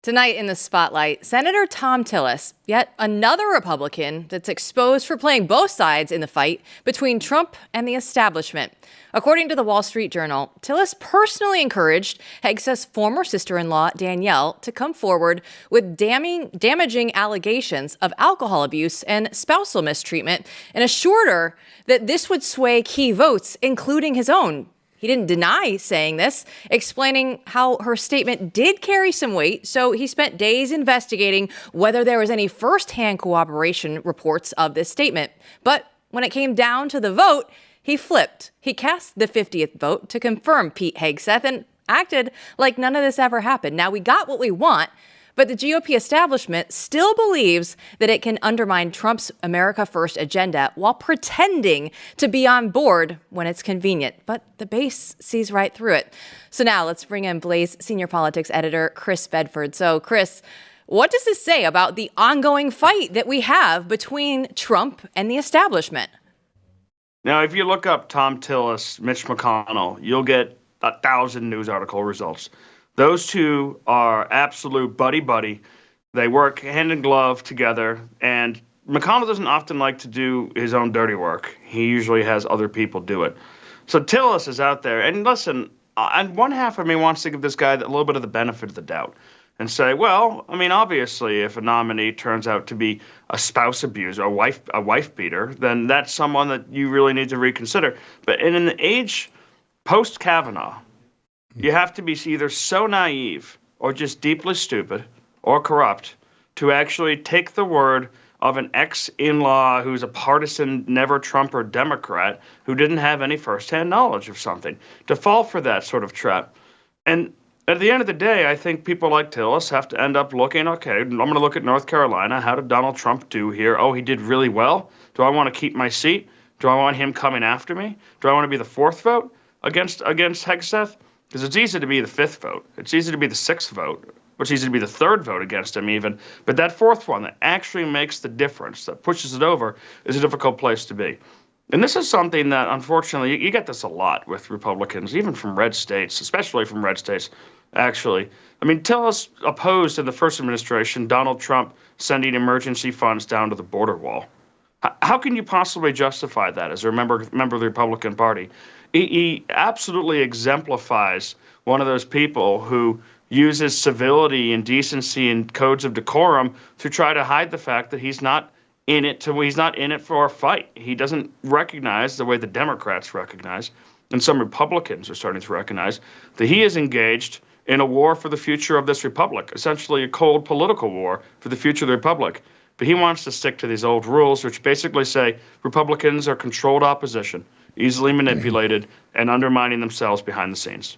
Tonight in the spotlight, Senator Thom Tillis, yet another Republican that's exposed for playing both sides in the fight between Trump and the establishment. According to the Wall Street Journal, Tillis personally encouraged Hegseth's former sister-in-law, Danielle, to come forward with damaging allegations of alcohol abuse and spousal mistreatment and assured her that this would sway key votes, including his own. He didn't deny saying this, explaining how her statement did carry some weight, so he spent days investigating whether there was any firsthand corroboration reports of this statement. But when it came down to the vote, he flipped. He cast the 50th vote to confirm Pete Hegseth and acted like none of this ever happened. Now, we got what we want, but the GOP establishment still believes that it can undermine Trump's America First agenda while pretending to be on board when it's convenient. But the base sees right through it. So now let's bring in Blaze senior politics editor Chris Bedford. So Chris, what does this say about the ongoing fight that we have between Trump and the establishment? Now, if you look up Thom Tillis, Mitch McConnell, you'll get 1,000 news article results. Those two are absolute buddy-buddy. They work hand in glove together, and McConnell doesn't often like to do his own dirty work. He usually has other people do it. So Tillis is out there, and listen, and one half of me wants to give this guy a little bit of the benefit of the doubt and say, well, I mean, obviously, if a nominee turns out to be a spouse abuser, a wife beater, then that's someone that you really need to reconsider. But in the age post-Kavanaugh, you have to be either so naive or just deeply stupid or corrupt to actually take the word of an ex-in-law who's a partisan, never-Trumper Democrat who didn't have any firsthand knowledge of something, to fall for that sort of trap. And at the end of the day, I think people like Tillis have to end up looking, okay, I'm going to look at North Carolina. How did Donald Trump do here? Oh, he did really well. Do I want to keep my seat? Do I want him coming after me? Do I want to be the fourth vote against Hegseth? Because it's easy to be the fifth vote. It's easy to be the sixth vote. It's easy to be the third vote against him even. But that fourth one that actually makes the difference, that pushes it over, is a difficult place to be. And this is something that, unfortunately, you get this a lot with Republicans, even from red states, especially from red states, actually. I mean, Tillis opposed in the first administration Donald Trump sending emergency funds down to the border wall. How can you possibly justify that as a member of the Republican Party? He absolutely exemplifies one of those people who uses civility and decency and codes of decorum to try to hide the fact that he's not in it for a fight. He doesn't recognize the way the Democrats recognize, and some Republicans are starting to recognize, that he is engaged in a war for the future of this republic, essentially a cold political war for the future of the republic. But he wants to stick to these old rules, which basically say Republicans are controlled opposition, easily manipulated, and undermining themselves behind the scenes.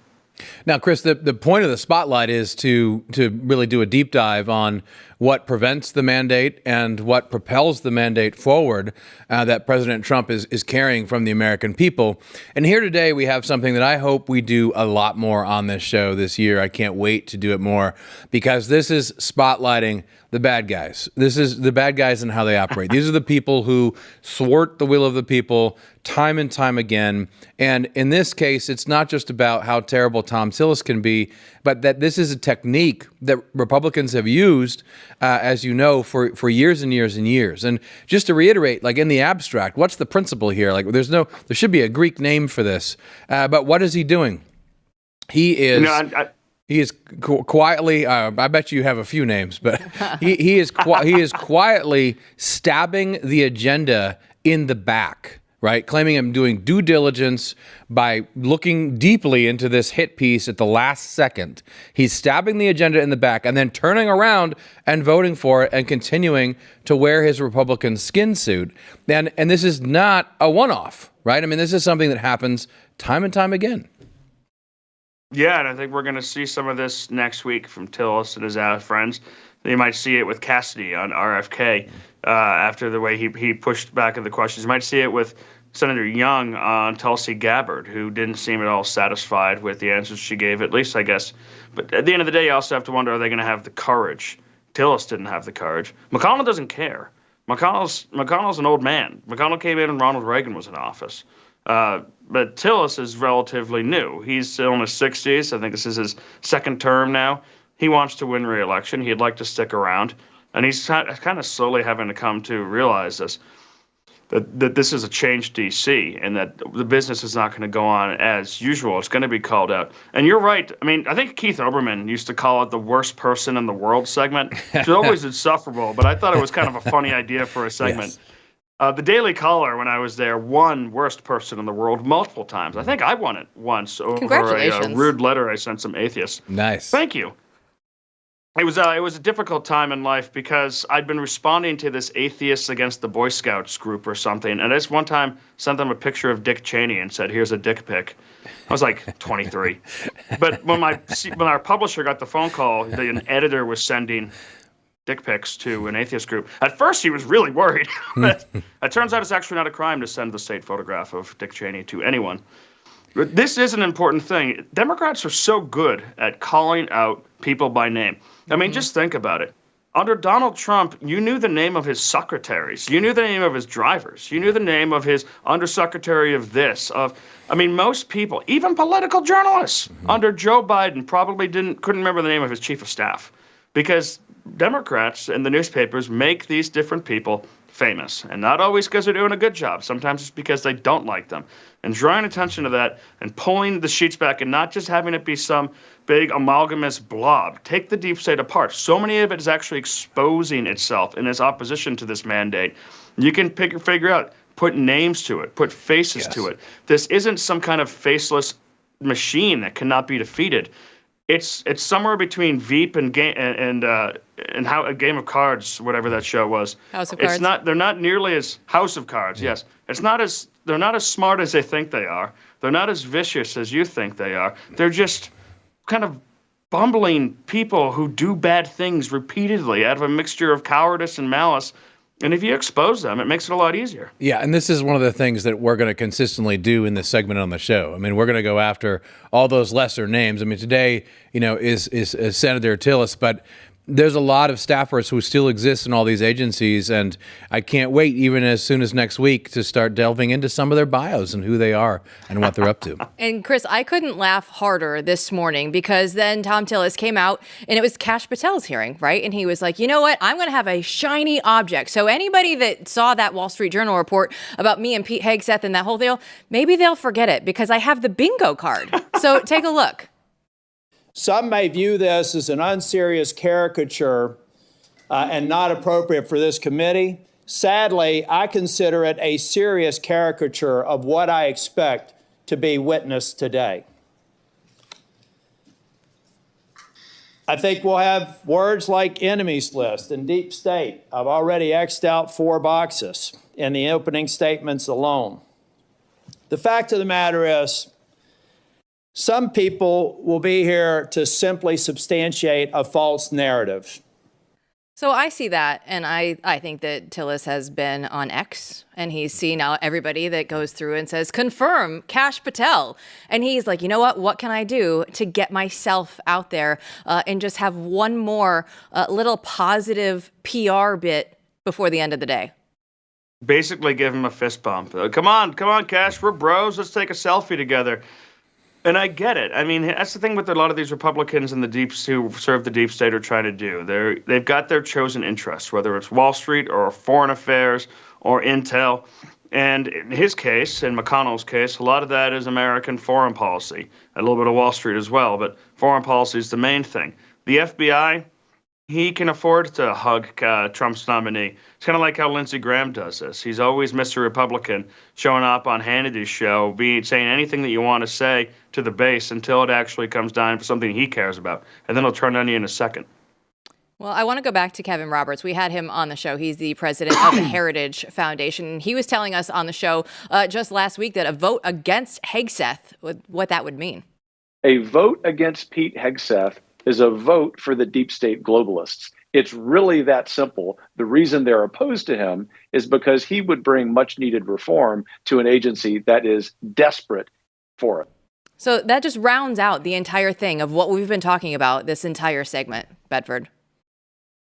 Now, Chris, the point of the spotlight is to really do a deep dive on what prevents the mandate and what propels the mandate forward that President Trump is carrying from the American people. And here today, we have something that I hope we do a lot more on this show this year. I can't wait to do it more, because this is spotlighting the bad guys. This is the bad guys and how they operate. These are the people who thwart the will of the people time and time again. And in this case, it's not just about how terrible Thom Tillis can be, but that this is a technique that Republicans have used, as you know, for years and years and years. And just to reiterate, like in the abstract, what's the principle here? Like there should be a Greek name for this. But what is he doing? He is... He is quietly, I bet you have a few names, but he is quietly stabbing the agenda in the back, right? Claiming I'm doing due diligence by looking deeply into this hit piece at the last second. He's stabbing the agenda in the back and then turning around and voting for it and continuing to wear his Republican skin suit. And this is not a one-off, right? I mean, this is something that happens time and time again. Yeah, and I think we're going to see some of this next week from Tillis and his friends. You might see it with Cassidy on RFK after the way he pushed back at the questions. You might see it with Senator Young on Tulsi Gabbard, who didn't seem at all satisfied with the answers she gave, at least, I guess. But at the end of the day, you also have to wonder, are they going to have the courage? Tillis didn't have the courage. McConnell doesn't care. McConnell's an old man. McConnell came in and Ronald Reagan was in office. But Tillis is relatively new. He's still in his 60s. I think this is his second term now. He wants to win re-election. He'd like to stick around. And he's kind of slowly having to come to realize this, that this is a changed D.C. and that the business is not going to go on as usual. It's going to be called out. And you're right. I mean, I think Keith Olbermann used to call it the worst person in the world segment. It's always insufferable, but I thought it was kind of a funny idea for a segment. Yes. The Daily Caller, when I was there, won worst person in the world multiple times. I think I won it once over a rude letter I sent some atheists. Nice. Thank you. It was a difficult time in life because I'd been responding to this Atheists Against the Boy Scouts group or something, and I just one time sent them a picture of Dick Cheney and said, "Here's a dick pic." I was like 23. But when our publisher got the phone call, an editor was sending dick pics to an atheist group. At first, he was really worried. But it turns out it's actually not a crime to send the state photograph of Dick Cheney to anyone. But this is an important thing. Democrats are so good at calling out people by name. I mean, just think about it. Under Donald Trump, you knew the name of his secretaries. You knew the name of his drivers. You knew the name of his undersecretary of this. Most people, even political journalists, under Joe Biden probably couldn't remember the name of his chief of staff, because Democrats and the newspapers make these different people famous, and not always because they're doing a good job. Sometimes it's because they don't like them. And drawing attention to that and pulling the sheets back and not just having it be some big amalgamous blob. Take the deep state apart. So many of it is actually exposing itself in its opposition to this mandate. You can figure out, put names to it, put faces to it. This isn't some kind of faceless machine that cannot be defeated. It's somewhere between Veep and how a Game of Cards, whatever that show was. House of Cards. They're not nearly as House of Cards. Yes, they're not as smart as they think they are. They're not as vicious as you think they are. They're just kind of bumbling people who do bad things repeatedly out of a mixture of cowardice and malice. And if you expose them, it makes it a lot easier. Yeah, and this is one of the things that we're going to consistently do in this segment on the show. I mean, we're going to go after all those lesser names. I mean, today, is Senator Tillis, but there's a lot of staffers who still exist in all these agencies, and I can't wait, even as soon as next week, to start delving into some of their bios and who they are and what they're up to. And Chris, I couldn't laugh harder this morning because then Thom Tillis came out and it was Kash Patel's hearing, right? And he was like, you know what? I'm going to have a shiny object. So anybody that saw that Wall Street Journal report about me and Pete Hegseth and that whole deal, maybe they'll forget it because I have the bingo card. So take a look. Some may view this as an unserious caricature and not appropriate for this committee. Sadly, I consider it a serious caricature of what I expect to be witnessed today. I think we'll have words like enemies list and deep state. I've already X'd out 4 boxes in the opening statements alone. The fact of the matter is, some people will be here to simply substantiate a false narrative. So I see that, and I think that Tillis has been on X, and he's seen now everybody that goes through and says, confirm Kash Patel. And he's like, you know what can I do to get myself out there and just have one more little positive PR bit before the end of the day? Basically give him a fist bump. Come on, Kash, we're bros. Let's take a selfie together. And I get it. I mean, that's the thing with a lot of these Republicans and who serve the deep state are trying to do. They've got their chosen interests, whether it's Wall Street or foreign affairs or intel. And in his case, in McConnell's case, a lot of that is American foreign policy, a little bit of Wall Street as well. But foreign policy is the main thing. The FBI, he can afford to hug Trump's nominee. It's kind of like how Lindsey Graham does this. He's always Mr. Republican, showing up on Hannity's show, saying anything that you want to say to the base until it actually comes down for something he cares about. And then he'll turn on you in a second. Well, I want to go back to Kevin Roberts. We had him on the show. He's the president of the Heritage Foundation. He was telling us on the show just last week that a vote against Hegseth, what that would mean. A vote against Pete Hegseth is a vote for the deep state globalists. It's really that simple. The reason they're opposed to him is because he would bring much needed reform to an agency that is desperate for it. So that just rounds out the entire thing of what we've been talking about this entire segment, Bedford.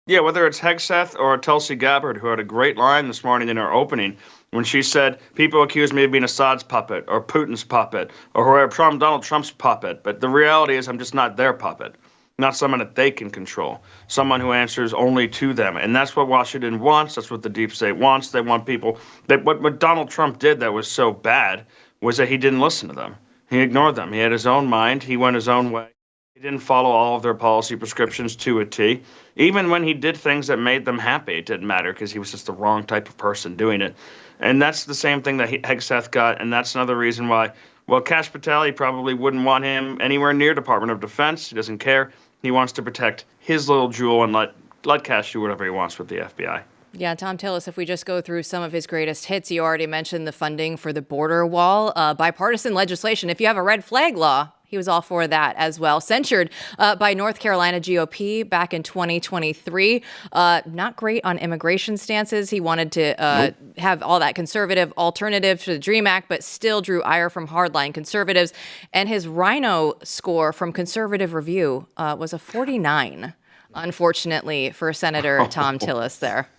Yeah, whether it's Hegseth or Tulsi Gabbard, who had a great line this morning in her opening when she said, people accuse me of being Assad's puppet or Putin's puppet or Donald Trump's puppet, but the reality is I'm just not their puppet. not someone that they can control, someone who answers only to them. And that's what Washington wants. That's what the deep state wants. They want people that what Donald Trump did that was so bad was that he didn't listen to them. He ignored them. He had his own mind. He went his own way. He didn't follow all of their policy prescriptions to a T. Even when he did things that made them happy, it didn't matter because he was just the wrong type of person doing it. And that's the same thing that Hegseth got. And that's another reason why, well, Kash Patel, he probably wouldn't want him anywhere near Department of Defense. He doesn't care. He wants to protect his little jewel and let Kash do whatever he wants with the FBI. Yeah, Thom Tillis, if we just go through some of his greatest hits, you already mentioned the funding for the border wall, bipartisan legislation. If you have a red flag law, he was all for that as well. Censured by North Carolina GOP back in 2023. Not great on immigration stances. He wanted to have all that conservative alternative to the DREAM Act, but still drew ire from hardline conservatives. And his rhino score from Conservative Review was a 49, unfortunately, for Senator Thom Tillis there.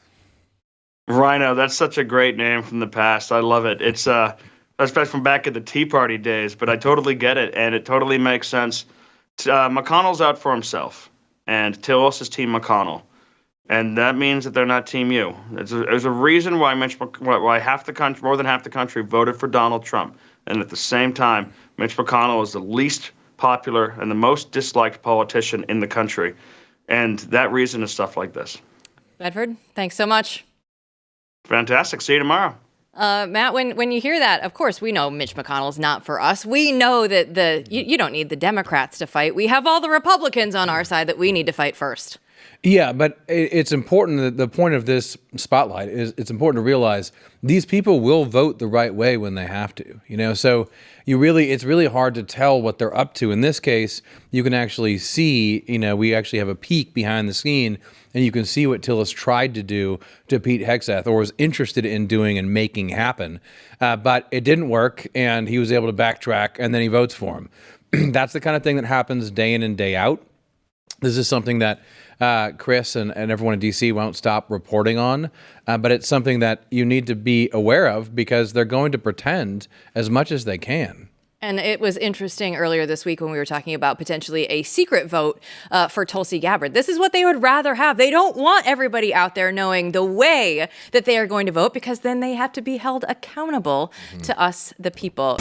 Rhino, that's such a great name from the past. I love it. It's especially from back at the Tea Party days, but I totally get it, and it totally makes sense. McConnell's out for himself, and Tillis is Team McConnell, and that means that they're not Team you. There's a reason why why half the country, more than half the country, voted for Donald Trump, and at the same time, Mitch McConnell is the least popular and the most disliked politician in the country, and that reason is stuff like this. Bedford, thanks so much. Fantastic. See you tomorrow. Matt, when you hear that, of course, we know Mitch McConnell's not for us. We know that you don't need the Democrats to fight. We have all the Republicans on our side that we need to fight first. Yeah, but it's important that the point of this spotlight is it's important to realize these people will vote the right way when they have to, so it's really hard to tell what they're up to. In this case, you can actually see, we actually have a peek behind the scene and you can see what Tillis tried to do to Pete Hegseth or was interested in doing and making happen. But it didn't work and he was able to backtrack and then he votes for him. That's the kind of thing that happens day in and day out. This is something that Chris and everyone in D.C. won't stop reporting on, but it's something that you need to be aware of because they're going to pretend as much as they can. And it was interesting earlier this week when we were talking about potentially a secret vote for Tulsi Gabbard. This is what they would rather have. They don't want everybody out there knowing the way that they are going to vote because then they have to be held accountable to us, the people.